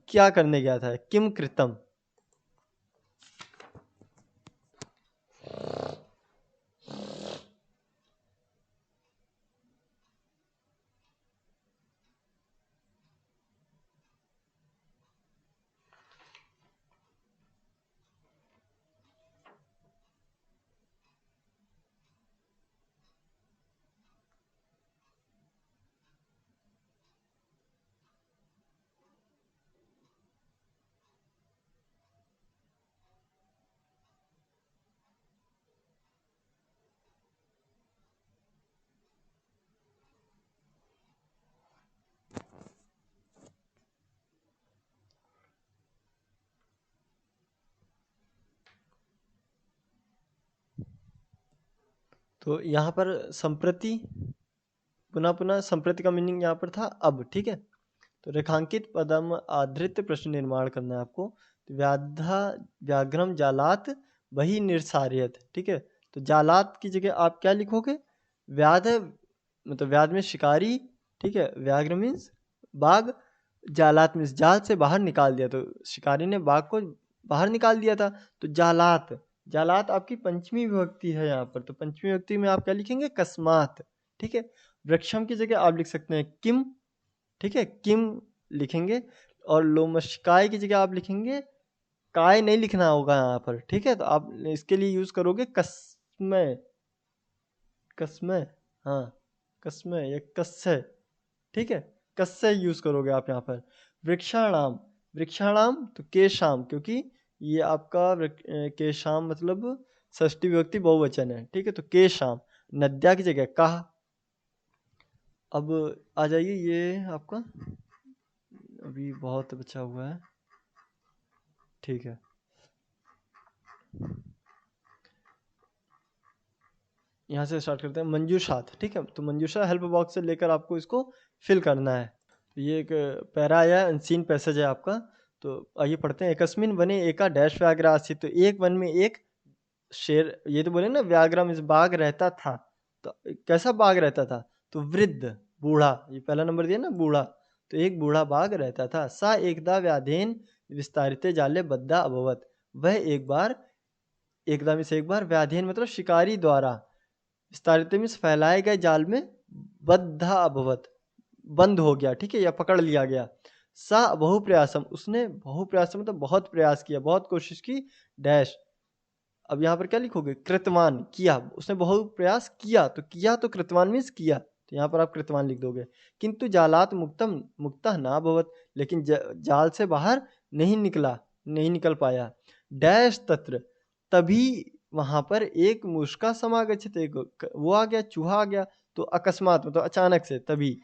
क्या करने गया था? किम कृतम। तो यहाँ पर संप्रति, पुनः पुनः संप्रति का मीनिंग यहाँ पर था अब। ठीक है, तो रेखांकित पदम आधृत प्रश्न निर्माण करना है आपको। तो व्याधा व्याघ्रम जालात वही निर्सारियत। ठीक है, तो जालात की जगह आप क्या लिखोगे? व्याध मतलब व्याध में शिकारी, ठीक है, व्याघ्र मीन्स बाघ, जालात मीन्स जाल से बाहर निकाल दिया, तो शिकारी ने बाघ को बाहर निकाल दिया था। तो जालात, जालात आपकी पंचमी विभक्ति है यहाँ पर, तो पंचमी विभक्ति में आप क्या लिखेंगे? कस्मात। ठीक है, वृक्षम की जगह आप लिख सकते हैं किम। ठीक है, किम लिखेंगे, और लोमशिकाय की जगह आप लिखेंगे, काय नहीं लिखना होगा यहाँ पर। ठीक है, तो आप इसके लिए यूज करोगे कस्मय, कस्मय, हाँ, कस्मय या कस्य। ठीक है, कस्य यूज करोगे आप यहाँ पर। वृक्षाणाम, वृक्षाणाम तो केशाम, क्योंकि ये आपका केशाम मतलब षष्ठी विभक्ति बहुवचन है। ठीक है, तो केशाम, नद्या की जगह कहा। अब आ जाइए, ये आपका अभी बहुत बचा हुआ है। ठीक है, यहाँ से स्टार्ट करते हैं। मंजूषात, ठीक है, तो मंजूषा हेल्प बॉक्स से लेकर आपको इसको फिल करना है। तो ये एक पैरा आया है, अनसीन पैसेज है आपका। तो आइए पढ़ते हैं। एकस्मिन वने एका डैश व्याघ्र आसीत, तो एक वन में एक शेर, ये तो बोले ना व्याघ्र मीन्स बाघ रहता था। तो कैसा बाघ रहता था? तो वृद्ध, बूढ़ा, ये पहला नंबर दिया ना, बूढ़ा। तो एक बूढ़ा बाघ रहता था। सा एकदा व्याधेन विस्तारिते जाले बद्धा अभवत, वह एक बार, एकदा मीन्स एक बार, व्याधेन मतलब शिकारी द्वारा, विस्तारित मीन्स फैलाए गए जाल में, बद्धा अभवत बंद हो गया, ठीक है, या पकड़ लिया गया। सा बहुप्रयासम, उसने बहुप्रयासम मतलब बहुत प्रयास किया, बहुत कोशिश की, डैश, अब यहाँ पर क्या लिखोगे? कृतवान, किया, उसने बहुत प्रयास किया, तो किया तो कृतवान मीन्स किया, तो यहाँ पर आप कृतवान लिख दोगे। किंतु जालात मुक्तम मुक्ता ना भवत, लेकिन जाल से बाहर नहीं निकला, नहीं निकल पाया। डैश तत्र, तभी वहां पर एक मुष्का समागच्छत, एक वो आ गया, चूहा आ गया। तो अकस्मात मतलब अचानक से, तभी।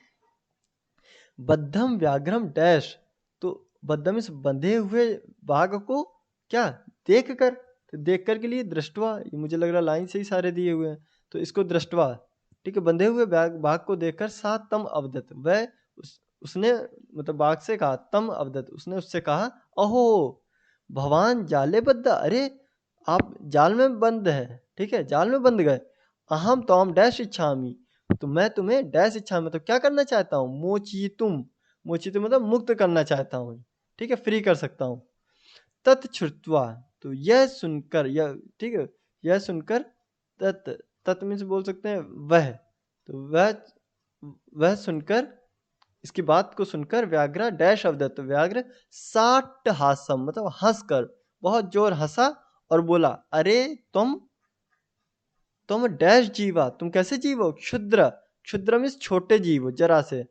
बद्धम व्याघ्रम डैश, तो बद्धम इस बंधे हुए बाघ को क्या देख कर, तो देख कर के लिए दृष्टवा, ये मुझे लग रहा लाइन से ही सारे दिए हुए हैं, तो इसको दृष्टवा, ठीक है, बंधे हुए बाघ को देखकर सा तम अवदत, वह उसने मतलब बाघ से कहा, तम अवदत, उसने उससे कहा, अहो भवान जाले बद्ध, अरे आप जाल में बंद है, ठीक है, जाल में बंद गए। अहम तोम डैश इच्छामी, तो मैं तुम्हें डैश इच्छा मतलब क्या करना चाहता हूँ? मोचितुम, मोचितुम मतलब मुक्त करना चाहता हूँ, ठीक है, फ्री कर सकता हूँ। तत्छुत्वा, तो यह सुनकर, यह ठीक है, यह सुनकर, तत्, तत् में से बोल सकते हैं वह, तो वह सुनकर, इसकी बात को सुनकर, व्याघ्र डैश अवदत्त, व्याघ्र साट हासम मतलब हंसकर, बहुत जोर हंसा और बोला, अरे तुम डैश जीवा, तुम कैसे जीव हो? क्षुद्र, क्षुद्र मीन्स छोटे जीव, जरा से,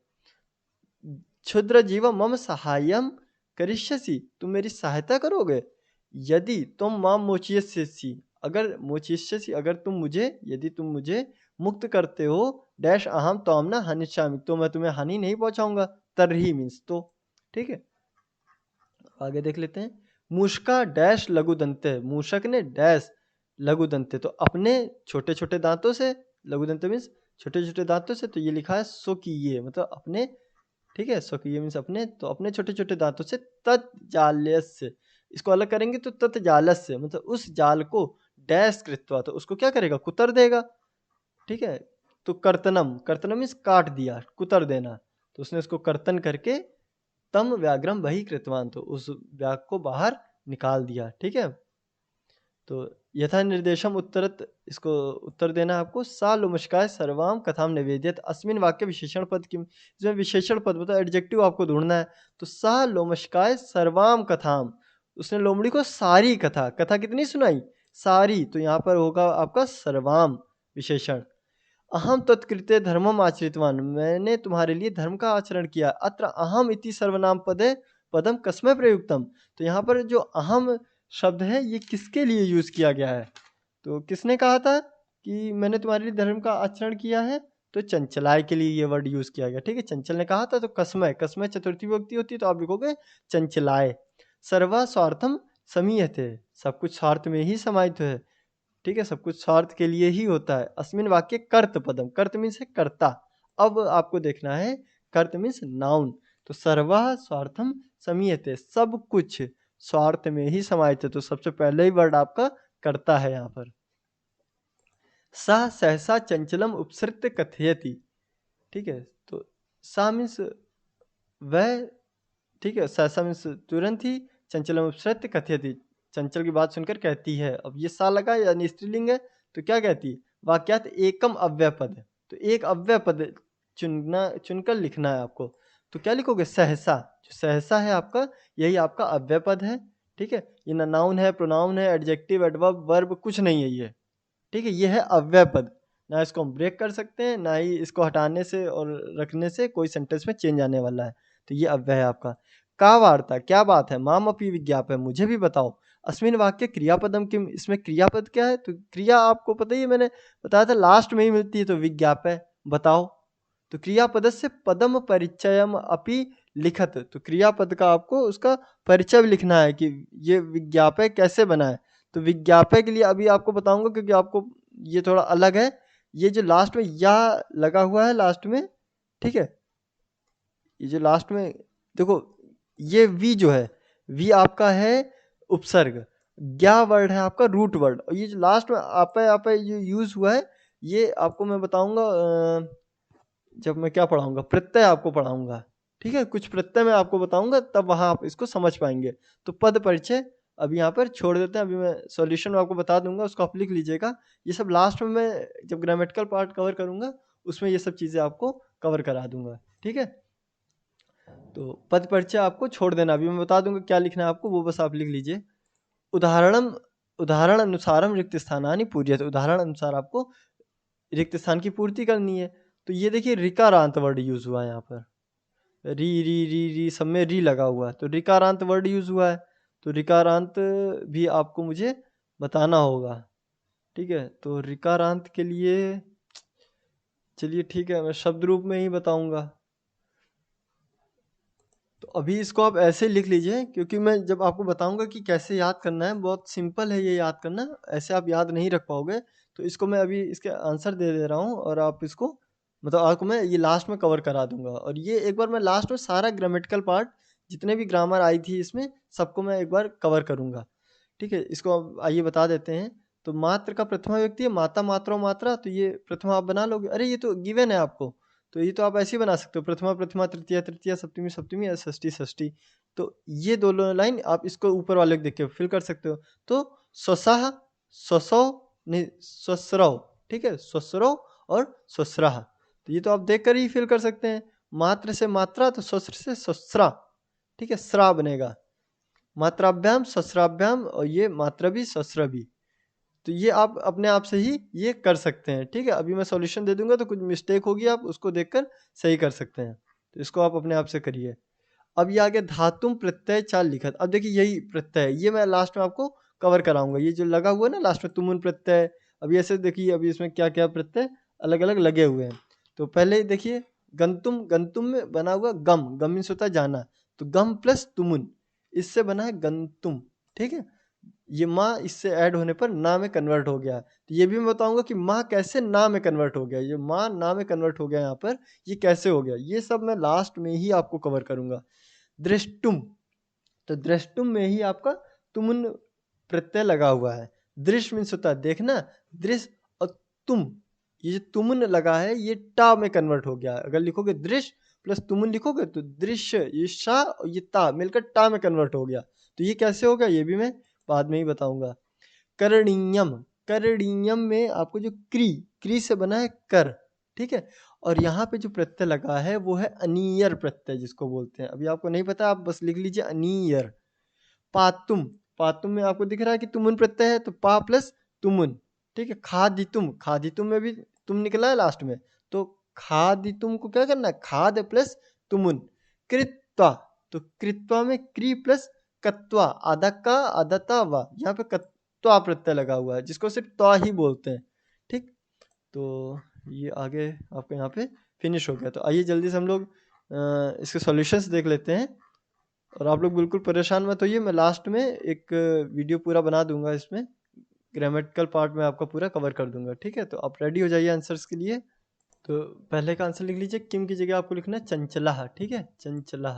क्षुद्र जीव मम सहायम करिष्यसि, तुम मेरी सहायता करोगे? यदि तुम माम मोचिष्यसि, अगर मोचिष्यसि, अगर तुम मुझे, यदि तुम मुझे मुक्त करते हो, डैश अहम तोम न हनिष्यामि, तो मैं तुम्हें हानि नहीं पहुंचाऊंगा। तरही मीन्स तो, ठीक है, आगे देख लेते हैं। मूषका डैश लघु दंते, मूषक ने डैश लघु दंते, तो अपने छोटे छोटे दांतों से, लघु दंते मीन्स छोटे छोटे दांतों से, तो ये लिखा है स्वकीय मतलब अपने, ठीक है, स्वकीय मीन्स अपने, तो अपने छोटे छोटे दांतों से, तत्जालस्य, इसको अलग करेंगे तो तत्जालस्य मतलब उस जाल को, डैश कृत्वा, तो उसको क्या करेगा? कुतर देगा, ठीक है। तो कर्तनम, कर्तनम मीन्स काट दिया, कुतर देना, तो उसने उसको कर्तन करके, तम व्याघ्रम बही कृतवान, तो उस व्याघ्र को बाहर निकाल दिया, ठीक है। तो यथा निर्देशम उत्तरत, इसको उत्तर देना है आपको। सा लोमशकाय सर्वाम कथाम निवेदित, अस्मिन वाक्य विशेषण पद की, इसमें विशेषण पद मतलब एडजेक्टिव आपको ढूंढना है। तो सा लोमशकाय सर्वाम कथाम, उसने लोमड़ी को सारी कथा, कथा कितनी सुनाई? सारी, तो यहाँ पर होगा आपका सर्वाम विशेषण। अहम तत्कृत्य धर्मम आचरितवान, मैंने तुम्हारे लिए धर्म का आचरण किया। अत्र अहम इति सर्वनाम पदे पदम कस्मै प्रयुक्तम, तो यहाँ पर जो अहम शब्द है ये किसके लिए यूज किया गया है? तो किसने कहा था कि मैंने तुम्हारे लिए धर्म का आचरण किया है? तो चंचलाय के लिए ये वर्ड यूज किया गया, ठीक है, चंचल ने कहा था, तो कस्मै, कस्मै चतुर्थी विभक्ति होती है, तो आप लिखोगे चंचलाय। सर्वा स्वार्थम समीयते, सब कुछ स्वार्थ में ही समाहित है, ठीक है, सब कुछ स्वार्थ के लिए ही होता है। अस्मिन वाक्य कर्त पदम, कर्त मीन्स है कर्ता। अब आपको देखना है, कर्त मीन्स नाउन, तो सर्वा स्वार्थम समीयते, सब कुछ स्वार्थ में ही समाहित है, तो सबसे पहले ही वर्ड आपका कर्ता है यहाँ पर। सा सहसा चंचलम उपसृत्य कथयति, ठीक है, तो सा मीन्स वह, ठीक है, सहसा मीन्स तुरंत ही, चंचलम उपसृत्य कथयति, चंचल की बात सुनकर कहती है। अब ये सा लगा यानी स्त्रीलिंग है, तो क्या कहती है? वाक्यात एकम अव्यय पद, तो एक अव्यय पद चुनकर लिखना है आपको। तो क्या लिखोगे? सहसा, जो सहसा है आपका, यही आपका अव्यय पद है, ठीक है, ये ना नाउन है, प्रोनाउन है, एडजेक्टिव, एडवर्ब, वर्ब कुछ नहीं है ये, ठीक है, ये है अव्यय पद। ना इसको हम ब्रेक कर सकते हैं, ना ही इसको हटाने से और रखने से कोई सेंटेंस में चेंज आने वाला है, तो ये अव्यय है आपका। का वार्ता, क्या बात है? माम अपी विज्ञाप है, मुझे भी बताओ। अस्मिन वाक्य क्रियापदम किम, इसमें क्रियापद क्या है? तो क्रिया आपको पता ही है, मैंने बताया था लास्ट में ही मिलती है, तो विज्ञाप है, बताओ। तो क्रियापद से पदम परिचयम अपि लिखत, तो क्रियापद का आपको उसका परिचय भी लिखना है कि ये विज्ञापय कैसे बना है। तो विज्ञापय के लिए अभी आपको बताऊंगा, क्योंकि आपको ये थोड़ा अलग है, ये जो लास्ट में या लगा हुआ है लास्ट में, ठीक है, ये जो लास्ट में देखो, ये वी जो है, वी आपका है उपसर्ग, ज्ञा वर्ड है आपका रूट वर्ड, और ये जो लास्ट में आपका ये यूज हुआ है, ये आपको मैं बताऊंगा जब मैं क्या पढ़ाऊंगा, प्रत्यय आपको पढ़ाऊंगा। ठीक है, कुछ प्रत्यय मैं आपको बताऊंगा, तब वहां आप इसको समझ पाएंगे। तो पद परिचय अब यहाँ पर छोड़ देते हैं, अभी मैं सॉल्यूशन आपको बता दूंगा, उसको आप लिख लीजिएगा। ये सब लास्ट में मैं जब ग्रामेटिकल पार्ट कवर करूंगा उसमें ये सब चीज़ें आपको कवर करा दूंगा। ठीक है, तो पद परिचय आपको छोड़ देना, अभी मैं बता दूंगा क्या लिखना है आपको, वो बस आप लिख लीजिए। उदाहरणम उदाहरण अनुसारम रिक्त स्थानानि पूर्यते, उदाहरण अनुसार आपको रिक्त स्थान की पूर्ति करनी है। तो ये देखिए रिकारांत वर्ड यूज हुआ है यहाँ पर, री री री री सब में री लगा हुआ है, तो रिकारांत वर्ड यूज हुआ है, तो रिकारांत भी आपको मुझे बताना होगा। ठीक है, तो रिकारांत के लिए चलिए ठीक है, मैं शब्द रूप में ही बताऊंगा। तो अभी इसको आप ऐसे लिख लीजिए, क्योंकि मैं जब आपको बताऊंगा कि कैसे याद करना है, बहुत सिंपल है ये याद करना, ऐसे आप याद नहीं रख पाओगे। तो इसको मैं अभी इसके आंसर दे दे रहा हूँ, और आप इसको मतलब आपको मैं ये लास्ट में कवर करा दूंगा, और ये एक बार मैं लास्ट में सारा ग्रामेटिकल पार्ट जितने भी ग्रामर आई थी इसमें सबको मैं एक बार कवर करूंगा। ठीक है, इसको अब आइए बता देते हैं। तो मात्र का प्रथमा व्यक्ति है माता, मात्रो, मात्रा, तो ये प्रथमा आप बना लोगे, अरे ये तो गिवन है आपको, तो ये तो आप ऐसे ही बना सकते हो, प्रथमा प्रथमा, तृतीया तृतीया, सप्तमी सप्तमी, या षष्ठी षष्ठी। तो ये दोनों लाइन आप इसको ऊपर वाले को देख के फिल कर सकते हो। तो स्वसाह, स्वसौ, नहीं स्वस्रव, ठीक है, स्वस्रव और स्वस्राह, तो ये तो आप देख कर ही फिल कर सकते हैं। मात्र से मात्रा, तो स्वस्र से स्वस्रा, ठीक है, स्रा बनेगा। मात्राभ्याम स्वस्राभ्याम, और ये मात्रा भी स्वस्र भी, तो ये आप अपने आप से ही ये कर सकते हैं। ठीक है, अभी मैं सॉल्यूशन दे दूंगा, तो कुछ मिस्टेक होगी आप उसको देखकर सही कर सकते हैं, तो इसको आप अपने आप से करिए। अब ये आगे धातुम प्रत्यय चाल लिखत, अब देखिए यही प्रत्यय है, ये मैं लास्ट में आपको कवर कराऊंगा, ये जो लगा हुआ है ना लास्ट में तुमुन प्रत्यय। अभी ऐसे देखिए, अभी इसमें क्या क्या प्रत्यय अलग अलग लगे हुए हैं। तो पहले देखिए, गंतुम, गंतुम में बना हुआ गम, गम मीन्स होता है जाना, तो गम प्लस तुमुन, इससे बना है गंतुम। ठीक है, ये माँ इससे ऐड होने पर ना में कन्वर्ट हो गया। तो ये भी मैं बताऊंगा कि माँ कैसे ना में कन्वर्ट हो गया, ये माँ ना में कन्वर्ट हो गया यहाँ पर, ये कैसे हो गया, ये सब मैं लास्ट में ही आपको कवर करूंगा। दृष्टुम, तो दृष्टुम में ही आपका तुमुन प्रत्यय लगा हुआ है। दृश्य मीन्स होता है देखना, दृश्य, और तुम, ये जो तुमुन लगा है ये टा में कन्वर्ट हो गया। अगर लिखोगे दृश्य प्लस तुमुन लिखोगे तो दृश्य, ये शा और ये ता मिलकर टा में कन्वर्ट हो गया। तो ये कैसे होगा ये भी मैं बाद में ही बताऊंगा। करणीयम, करणीयम में आपको जो क्री, क्री से बना है कर, ठीक है, और यहाँ पे जो प्रत्यय लगा है वो है अनियर प्रत्यय जिसको बोलते हैं, अभी आपको नहीं पता आप बस लिख लीजिए अनियर। पातुम, पातुम में आपको दिख रहा है कि तुमुन प्रत्यय है, तो पा प्लस तुमुन, ठीक है। खादितुम, खादितुम में भी तुम निकला है लास्ट में, तो खादितुम को क्या करना है, खाद प्लस तुमुन। कृत्वा, तो कृत्वा में क्री प्लस कत्वा, आधा का आधा ता वा, यहाँ पे कत्वा प्रत्यय लगा हुआ है जिसको सिर्फ त्वा ही बोलते हैं। ठीक, तो ये आगे आपके यहाँ पे फिनिश हो गया। तो आइए जल्दी से हम लोग इसके सॉल्यूशंस देख लेते हैं, और आप लोग बिल्कुल परेशान मत होइए, मैं लास्ट में एक वीडियो पूरा बना दूंगा, इसमें ग्रामेटिकल पार्ट में आपका पूरा कवर कर दूंगा। ठीक है, तो आप रेडी हो जाइए आंसर्स के लिए। तो पहले का आंसर लिख लीजिए, किम की जगह आपको लिखना है चंचला, ठीक है, चंचला।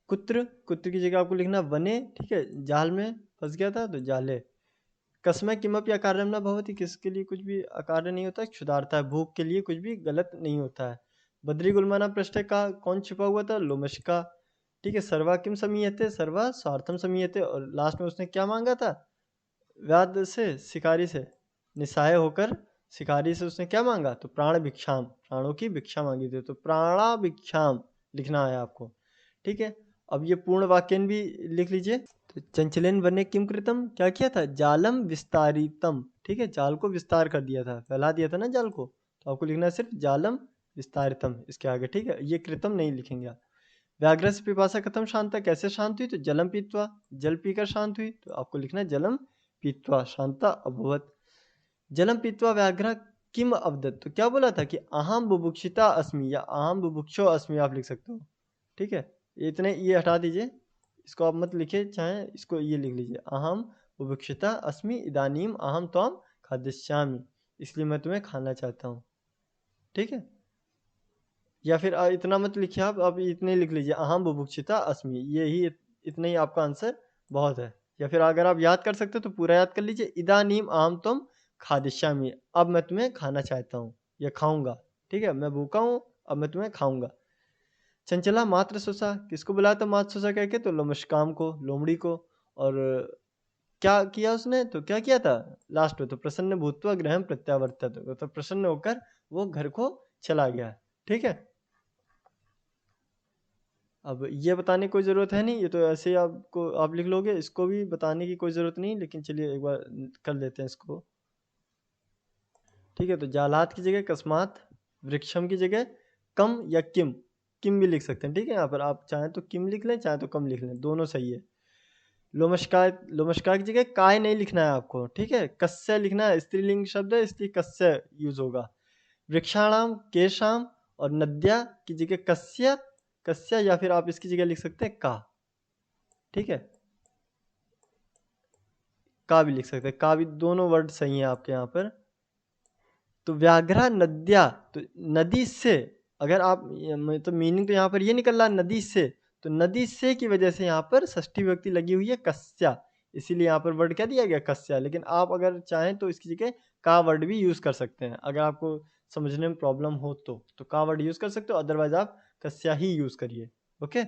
कुत्र, कुत्र की जगह आपको लिखना वने, ठीक है, जाल में फंस गया था तो जाले। कसमय किमपि अकार्यम न भवति, किसके लिए कुछ भी अकार्य नहीं होता, क्षुधार्ता है, भूख के लिए कुछ भी गलत नहीं होता है। बद्री गुलमाना पृष्ठ का कौन छिपा हुआ था, लोमशिका, ठीक है। सर्वा किम समीयते, सर्वा स्वार्थम समीयते, और लास्ट में उसने क्या मांगा था, व्याध से, शिकारी से निस्सहाय होकर शिकारी से उसने क्या मांगा, तो प्राण भिक्षाम, प्राणों की भिक्षा मांगी थी, तो प्राणा भिक्षाम लिखना है आपको। ठीक है, अब ये पूर्ण वाक्य भी लिख लीजिए। तो चंचलेन वने किम कृतम, क्या किया था, जालम विस्तारितम, ठीक है, जाल को विस्तार कर दिया था, फैला दिया था ना जाल को, तो आपको लिखना है सिर्फ जालम विस्तारितम इसके आगे। ठीक है, ये कृतम नहीं लिखेंगे आप। व्याघ्र से पिपासा कथम शांता, कैसे शांत हुई, तो जलम पीत्वा, जल पीकर शांत हुई, तो आपको लिखना है जलम पीत्वा शांता अभवत। जलम पीत्वा व्याघ्र किम अवदत, तो क्या बोला था कि अहम बुभुक्षिता अस्मि, या अहम बुभुक्षो अस्मि आप लिख सकते हो। ठीक है, इतने ये हटा दीजिए, इसको आप मत लिखिए, चाहे इसको ये लिख लीजिए, अहम बुभुक्षिता अस्मि इदानीम अहम त्वाम खादिष्यामि, इसलिए मैं तुम्हें खाना चाहता हूँ। ठीक है, या फिर इतना मत लिखिए आप इतने लिख लीजिए, अहम बुभुक्षिता अस्मि, ये ही इतना ही आपका आंसर बहुत है। या फिर अगर आप याद कर सकते हो तो पूरा याद कर लीजिए, इदानीम अहम त्वं खादिष्यामि, अब मैं तुम्हें खाना चाहता हूँ या खाऊंगा। ठीक है, मैं भूखा हूँ, अब मैं तुम्हें खाऊंगा। चंचला मात्र सुसा, किसको बुलाया था मात्र सुसा कह के? तो लोमशकाम को, लोमड़ी को। और क्या किया उसने? तो क्या किया था लास्ट में? तो प्रसन्न भूत्वा गृहं प्रत्यावर्तत, तो प्रसन्न होकर वो घर को चला गया। ठीक है, अब ये बताने की कोई ज़रूरत है नहीं, ये तो ऐसे ही आपको आप लिख लोगे, इसको भी बताने की कोई ज़रूरत नहीं, लेकिन चलिए एक बार कर लेते हैं इसको। ठीक है, तो जालात की जगह कस्मात, वृक्षम की जगह कम या किम, किम भी लिख सकते हैं। ठीक है, यहाँ पर आप चाहें तो किम लिख लें, चाहें तो कम लिख लें, दोनों सही है। लोमशकाय, लोमशकाय की जगह काय नहीं लिखना है आपको। ठीक है, कस्य लिखना है, स्त्रीलिंग शब्द है इसलिए कस्य यूज होगा। वृक्षाणाम, केशाम और नद्या की जगह कस्य, कस्य, या फिर आप इसकी जगह लिख सकते हैं का। ठीक है, का भी लिख सकते हैं, का भी, दोनों वर्ड सही है आपके यहाँ पर। तो व्याघ्रा नद्या, तो नदी से, अगर आप तो मीनिंग तो यहाँ पर ये निकल रहा है नदी से, तो नदी से की वजह से यहाँ पर षष्ठी विभक्ति लगी हुई है कस्या, इसीलिए यहाँ पर वर्ड क्या दिया गया? कस्या। लेकिन आप अगर चाहें तो इसकी जगह का वर्ड भी यूज कर सकते हैं, अगर आपको समझने में प्रॉब्लम हो तो का वर्ड यूज कर सकते हो, अदरवाइज आप कस्या ही यूज करिए। ओके,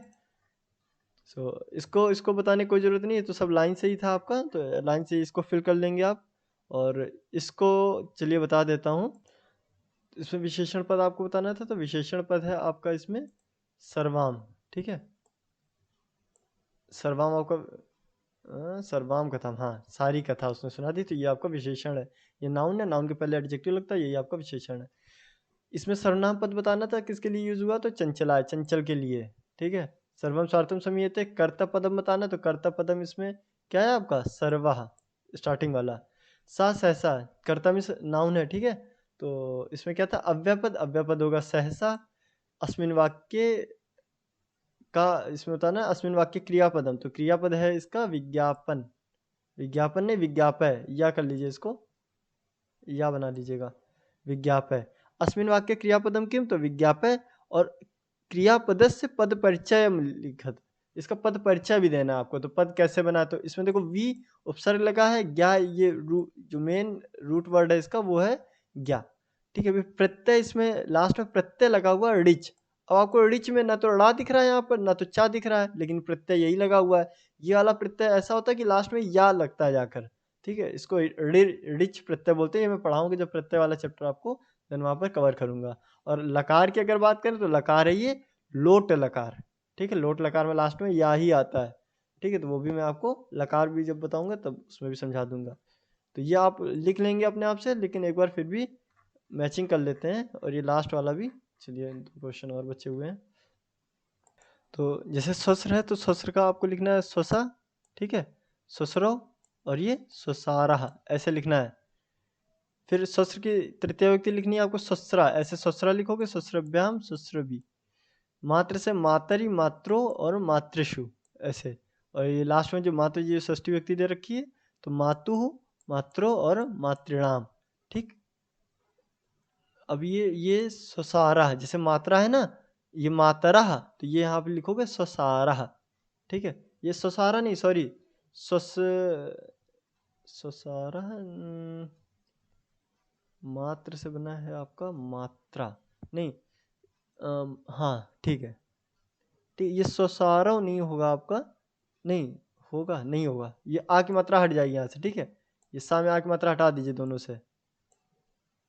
सो इसको इसको बताने की कोई ज़रूरत नहीं है, तो सब लाइन से ही था आपका, तो लाइन से इसको फिल कर लेंगे आप। और इसको चलिए बता देता हूँ, इसमें विशेषण पद आपको बताना था, तो विशेषण पद है आपका इसमें सर्वाम। ठीक है, सर्वाम आपका सर्वाम कथम, हाँ सारी कथा उसने सुना दी, तो ये आपका विशेषण है। ये नाउन है, नाउन के पहले एडजेक्टिव लगता है, यही आपका विशेषण है। इसमें सर्वनाम पद बताना था, किसके लिए यूज हुआ? तो चंचला है, चंचल के लिए। ठीक है, सर्वम स्वार्थम समीयते। कर्ता पदम बताना, तो कर्ता पदम इसमें क्या है आपका? सर्वः, स्टार्टिंग वाला। सा सहसा, कर्ता में नाउन है। ठीक है, तो इसमें क्या था? अव्ययपद, अव्ययपद होगा सहसा। अस्मिन वाक्य का, इसमें होता है ना अस्मिन वाक्य क्रियापदम, तो क्रियापद है इसका विज्ञापन, विज्ञापन नहीं विज्ञापय, या कर लीजिए इसको, या बना लीजिएगा, विज्ञापय। अस्मिन वाक्य क्रियापदम किम, तो विज्ञापय। और क्रियापदस्य पद परिचय लिखत, इसका पद परिचय भी देना है आपको। तो पद कैसे बना? तो इसमें देखो वी उपसर्ग लगा है, ज्ञा, ये जो मेन रूट वर्ड है इसका वो है ज्ञा। ठीक है, अभी प्रत्यय, इसमें लास्ट में प्रत्यय लगा हुआ है रिच। अब आपको रिच में ना तो ड़ा दिख रहा है यहाँ पर, ना तो चा दिख रहा है, लेकिन प्रत्यय यही लगा हुआ है। ये वाला प्रत्यय ऐसा होता है कि लास्ट में या लगता है जाकर। ठीक है, इसको रिच प्रत्यय बोलते हैं, ये मैं पढ़ाऊंगा जब प्रत्यय वाला चैप्टर आपको, देन वहाँ पर कवर करूंगा। और लकार की अगर बात करें तो लकार है ये लोट लकार। ठीक है, लोट लकार में लास्ट में या ही आता है। ठीक है, तो वो भी मैं आपको लकार भी जब बताऊंगा तब उसमें भी समझा दूंगा। तो ये आप लिख लेंगे अपने आप से, लेकिन एक बार फिर भी मैचिंग कर लेते हैं। और ये लास्ट वाला भी, चलिए 2 क्वेश्चन और बचे हुए हैं। तो जैसे स्वस्र है, तो स्वस्र का आपको लिखना है स्वसा। ठीक है, स्वसरो, और ये स्वसारा, ऐसे लिखना है। फिर स्वस्र की तृतीय व्यक्ति लिखनी है आपको स्वस्रा, ऐसे स्वस्रा लिखोगे, स्वस्रभ्याम स्वस्रभि। मात्र से मातरी, मात्रो और मातृषु, ऐसे। और ये लास्ट में जो मातृ जी षष्ठी व्यक्ति दे रखी है, तो मातु, मात्रो और मातृणाम। ठीक, अब ये स्वसारा, जैसे मात्रा है ना, ये मातरा, तो ये यहाँ पे लिखोगे स्वसारा। ठीक है, ये स्वसारा नहीं, सॉरी, स्वस स्वसारा मात्र से बना है आपका, मात्रा नहीं, हाँ ठीक है। ठीक, ये स्वसारव नहीं होगा आपका, नहीं होगा, नहीं होगा, ये आ की मात्रा हट जाएगी यहाँ से। ठीक है, ये सा में आ की मात्रा हटा दीजिए दोनों से,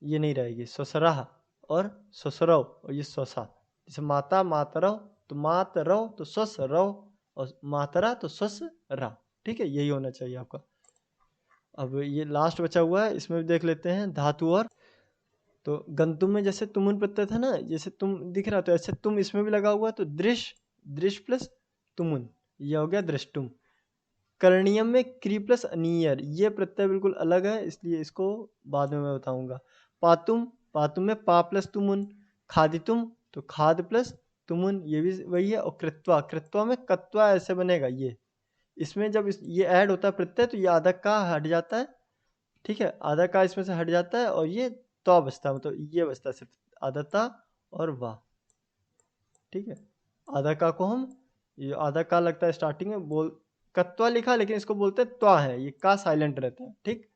ये नहीं रहेगी। स्वसराह और स्वसरव, और ये स्वसा, जैसे माता मातरव, तो मातरव तो स्वसरव, और मातरा तो स्वसरा। ठीक है, यही होना चाहिए आपका। अब ये लास्ट बचा हुआ है, इसमें भी देख लेते हैं धातु। और तो गंतुम में जैसे तुमुन प्रत्यय था ना, जैसे तुम दिख रहा, तो ऐसे तुम इसमें भी लगा हुआ, तो दृश, दृश प्लस तुमुन, ये हो गया दृष्टुम। करणीयम में क्री प्लस अनियर, ये प्रत्यय बिल्कुल अलग है, इसलिए इसको बाद में मैं बताऊंगा। पातुम, पातुम में पा प्लस तुमुन। खादितुम, तो खाद प्लस तुमुन, ये भी वही है। और कृत्वा, कृत्वा में कत्वा ऐसे बनेगा ये, इसमें जब ये ऐड होता है प्रत्यय, तो ये आधा का हट जाता है। ठीक है, आधा का इसमें से हट जाता है, और ये तो बचता है, मतलब ये बचता है सिर्फ आधा ता और वाह। ठीक है। आधा का को हम, ये आधा का लगता है स्टार्टिंग में, बोल कत्वा लिखा लेकिन इसको बोलते हैं त्वा है, ये का साइलेंट रहता है। ठीक,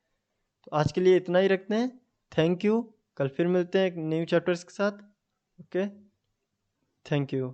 तो आज के लिए इतना ही रखते हैं। थैंक यू, कल फिर मिलते हैं एक न्यू चैप्टर्स के साथ। Okay, thank you.